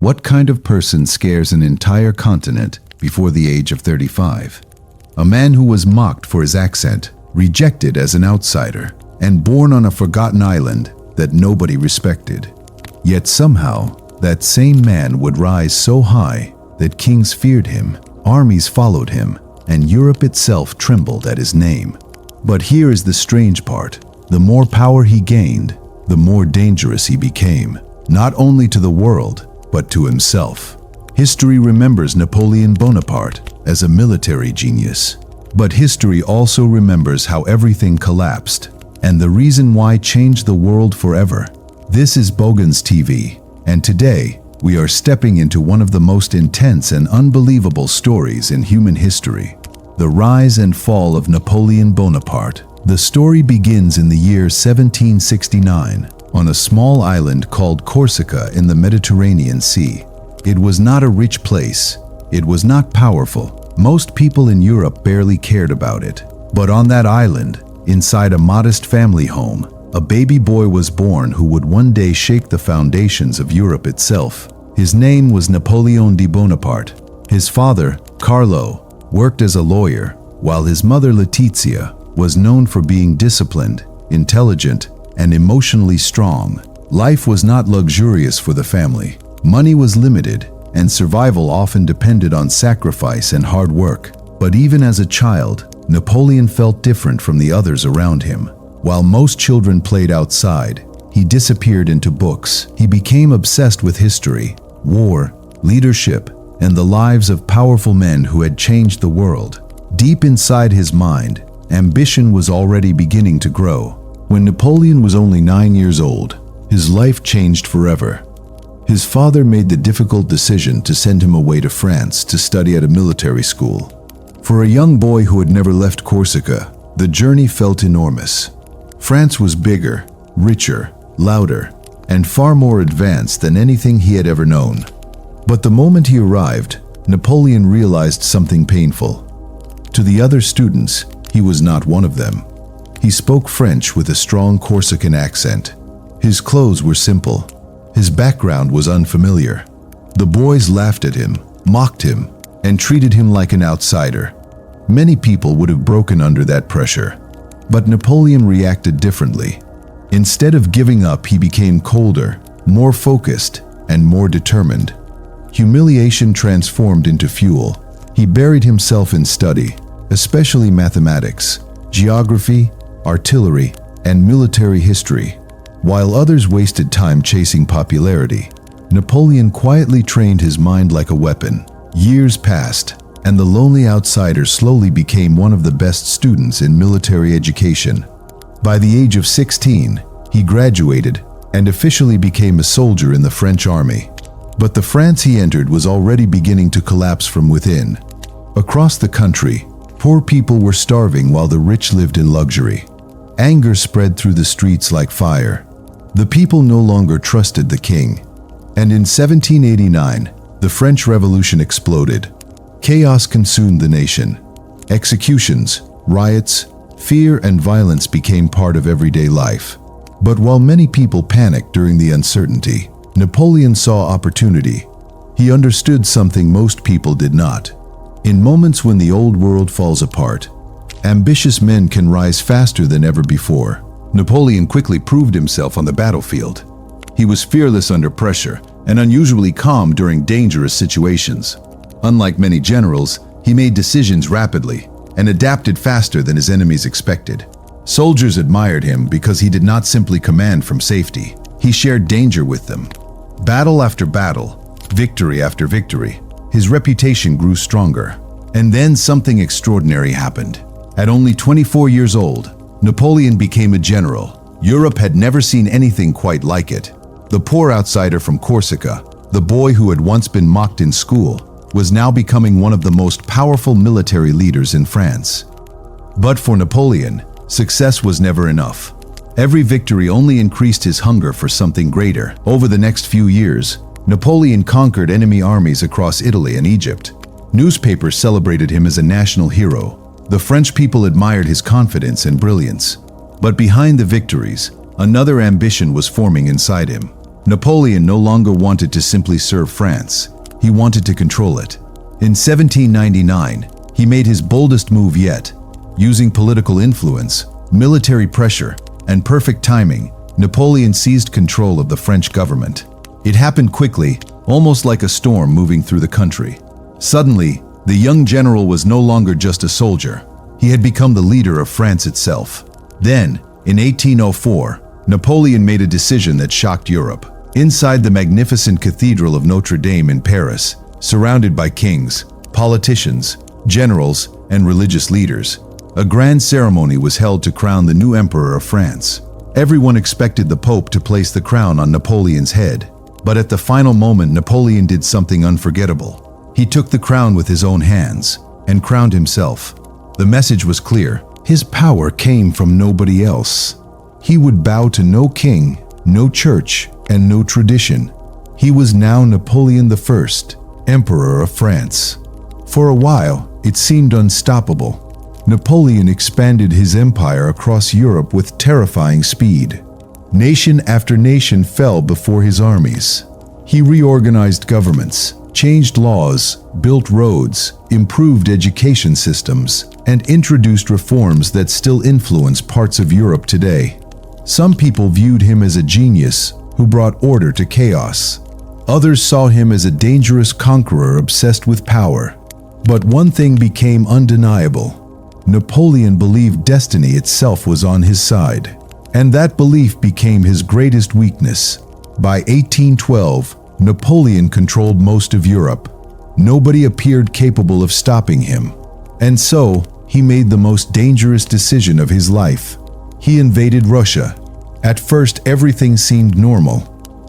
What kind of person scares an entire continent before the age of 35? A man who was mocked for his accent, rejected as an outsider, and born on a forgotten island that nobody respected. Yet somehow, that same man would rise so high that kings feared him, armies followed him, and Europe itself trembled at his name. But here is the strange part. The more power he gained, the more dangerous he became, not only to the world, but to himself. History remembers Napoleon Bonaparte as a military genius. But history also remembers how everything collapsed, and the reason why changed the world forever. This is BOgnise TV, and today we are stepping into one of the most intense and unbelievable stories in human history. The rise and fall of Napoleon Bonaparte. The story begins in the year 1769 on a small island called Corsica in the Mediterranean Sea. It was not a rich place. It was not powerful. Most people in Europe barely cared about it. But on that island, inside a modest family home, a baby boy was born who would one day shake the foundations of Europe itself. His name was Napoleon Bonaparte. His father, Carlo, worked as a lawyer, while his mother, Letizia, was known for being disciplined, intelligent, and emotionally strong. Life was not luxurious for the family. Money was limited, and survival often depended on sacrifice and hard work. But even as a child, Napoleon felt different from the others around him. While most children played outside, he disappeared into books. He became obsessed with history, war, leadership, and the lives of powerful men who had changed the world. Deep inside his mind, ambition was already beginning to grow. When Napoleon was only 9 years old, his life changed forever. His father made the difficult decision to send him away to France to study at a military school. For a young boy who had never left Corsica, the journey felt enormous. France was bigger, richer, louder, and far more advanced than anything he had ever known. But the moment he arrived, Napoleon realized something painful. To the other students, he was not one of them. He spoke French with a strong Corsican accent. His clothes were simple. His background was unfamiliar. The boys laughed at him, mocked him, and treated him like an outsider. Many people would have broken under that pressure. But Napoleon reacted differently. Instead of giving up, he became colder, more focused, and more determined. Humiliation transformed into fuel. He buried himself in study, especially mathematics, geography, artillery, and military history. While others wasted time chasing popularity, Napoleon quietly trained his mind like a weapon. Years passed, and the lonely outsider slowly became one of the best students in military education. By the age of 16, he graduated and officially became a soldier in the French army. But the France he entered was already beginning to collapse from within. Across the country, poor people were starving while the rich lived in luxury. Anger spread through the streets like fire. The people no longer trusted the king. And in 1789, the French Revolution exploded. Chaos consumed the nation. Executions, riots, fear, and violence became part of everyday life. But while many people panicked during the uncertainty, Napoleon saw opportunity. He understood something most people did not. In moments when the old world falls apart, ambitious men can rise faster than ever before. Napoleon quickly proved himself on the battlefield. He was fearless under pressure and unusually calm during dangerous situations. Unlike many generals, he made decisions rapidly and adapted faster than his enemies expected. Soldiers admired him because he did not simply command from safety. He shared danger with them. Battle after battle, victory after victory, his reputation grew stronger. And then something extraordinary happened. At only 24 years old, Napoleon became a general. Europe had never seen anything quite like it. The poor outsider from Corsica, the boy who had once been mocked in school, was now becoming one of the most powerful military leaders in France. But for Napoleon, success was never enough. Every victory only increased his hunger for something greater. Over the next few years, Napoleon conquered enemy armies across Italy and Egypt. Newspapers celebrated him as a national hero. The French people admired his confidence and brilliance. But behind the victories, another ambition was forming inside him. Napoleon no longer wanted to simply serve France. He wanted to control it. In 1799, he made his boldest move yet. Using political influence, military pressure, and perfect timing, Napoleon seized control of the French government. It happened quickly, almost like a storm moving through the country. Suddenly, the young general was no longer just a soldier. He had become the leader of France itself. Then, in 1804, Napoleon made a decision that shocked Europe. Inside the magnificent Cathedral of Notre Dame in Paris, surrounded by kings, politicians, generals, and religious leaders, a grand ceremony was held to crown the new emperor of France. Everyone expected the Pope to place the crown on Napoleon's head, but at the final moment Napoleon did something unforgettable. He took the crown with his own hands and crowned himself. The message was clear. His power came from nobody else. He would bow to no king, no church, and no tradition. He was now Napoleon I, Emperor of France. For a while, it seemed unstoppable. Napoleon expanded his empire across Europe with terrifying speed. Nation after nation fell before his armies. He reorganized governments, changed laws, built roads, improved education systems, and introduced reforms that still influence parts of Europe today. Some people viewed him as a genius who brought order to chaos. Others saw him as a dangerous conqueror obsessed with power. But one thing became undeniable. Napoleon believed destiny itself was on his side, and that belief became his greatest weakness. By 1812, Napoleon controlled most of Europe. Nobody appeared capable of stopping him. And so, he made the most dangerous decision of his life. He invaded Russia. At first, everything seemed normal.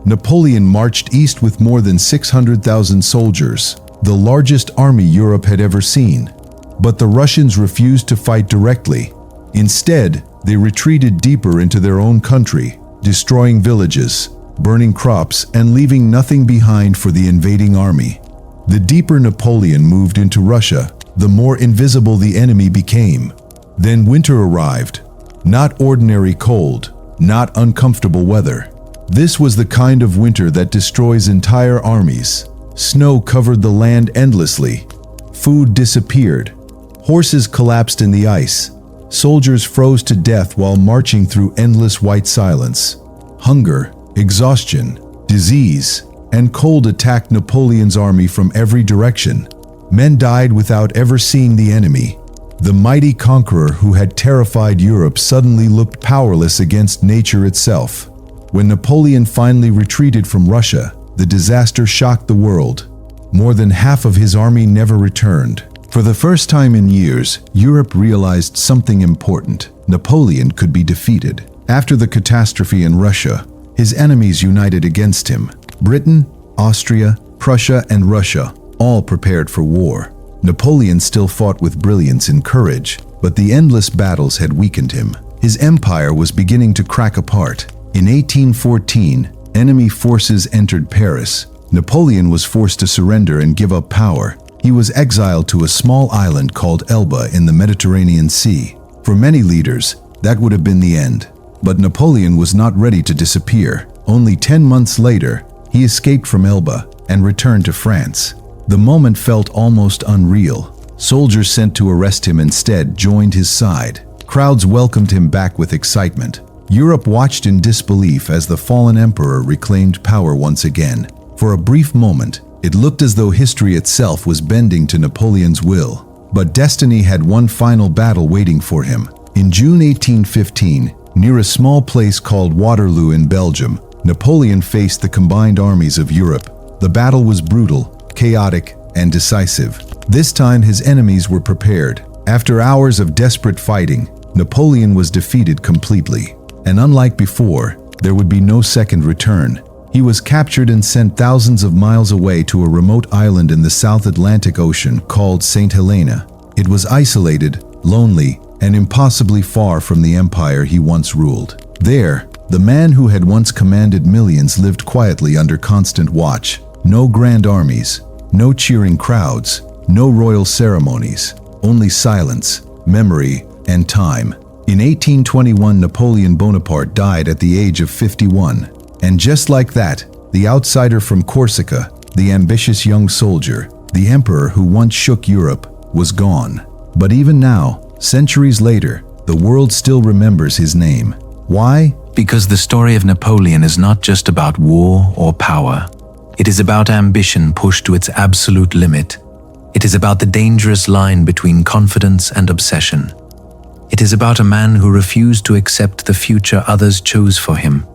Napoleon marched east with more than 600,000 soldiers, the largest army Europe had ever seen. But the Russians refused to fight directly. Instead, they retreated deeper into their own country, destroying villages, burning crops, and leaving nothing behind for the invading army. The deeper Napoleon moved into Russia, the more invisible the enemy became. Then winter arrived. Not ordinary cold, not uncomfortable weather. This was the kind of winter that destroys entire armies. Snow covered the land endlessly. Food disappeared. Horses collapsed in the ice. Soldiers froze to death while marching through endless white silence. Hunger, exhaustion, disease, and cold attacked Napoleon's army from every direction. Men died without ever seeing the enemy. The mighty conqueror who had terrified Europe suddenly looked powerless against nature itself. When Napoleon finally retreated from Russia, the disaster shocked the world. More than half of his army never returned. For the first time in years, Europe realized something important. Napoleon could be defeated. After the catastrophe in Russia, his enemies united against him. Britain, Austria, Prussia, and Russia all prepared for war. Napoleon still fought with brilliance and courage, but the endless battles had weakened him. His empire was beginning to crack apart. In 1814, enemy forces entered Paris. Napoleon was forced to surrender and give up power. He was exiled to a small island called Elba in the Mediterranean Sea. For many leaders, that would have been the end. But Napoleon was not ready to disappear. Only 10 months later, he escaped from Elba and returned to France. The moment felt almost unreal. Soldiers sent to arrest him instead joined his side. Crowds welcomed him back with excitement. Europe watched in disbelief as the fallen emperor reclaimed power once again. For a brief moment, it looked as though history itself was bending to Napoleon's will. But destiny had one final battle waiting for him. In June 1815, near a small place called Waterloo in Belgium, Napoleon faced the combined armies of Europe. The battle was brutal, chaotic, and decisive. This time his enemies were prepared. After hours of desperate fighting, Napoleon was defeated completely. And unlike before, there would be no second return. He was captured and sent thousands of miles away to a remote island in the South Atlantic Ocean called St. Helena. It was isolated, lonely, and impossibly far from the empire he once ruled. There, the man who had once commanded millions lived quietly under constant watch. No grand armies, no cheering crowds, no royal ceremonies, only silence, memory, and time. In 1821, Napoleon Bonaparte died at the age of 51. And just like that, the outsider from Corsica, the ambitious young soldier, the emperor who once shook Europe, was gone. But even now, centuries later, the world still remembers his name. Why? Because the story of Napoleon is not just about war or power. It is about ambition pushed to its absolute limit. It is about the dangerous line between confidence and obsession. It is about a man who refused to accept the future others chose for him.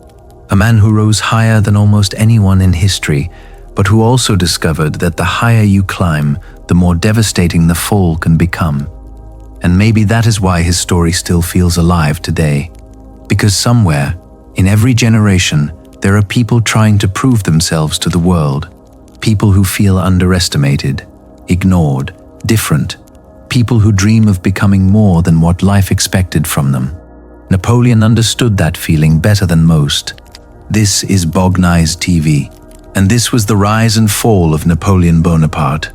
A man who rose higher than almost anyone in history, but who also discovered that the higher you climb, the more devastating the fall can become. And maybe that is why his story still feels alive today. Because somewhere, in every generation, there are people trying to prove themselves to the world. People who feel underestimated, ignored, different. People who dream of becoming more than what life expected from them. Napoleon understood that feeling better than most. This is BOgnise TV, and this was the rise and fall of Napoleon Bonaparte.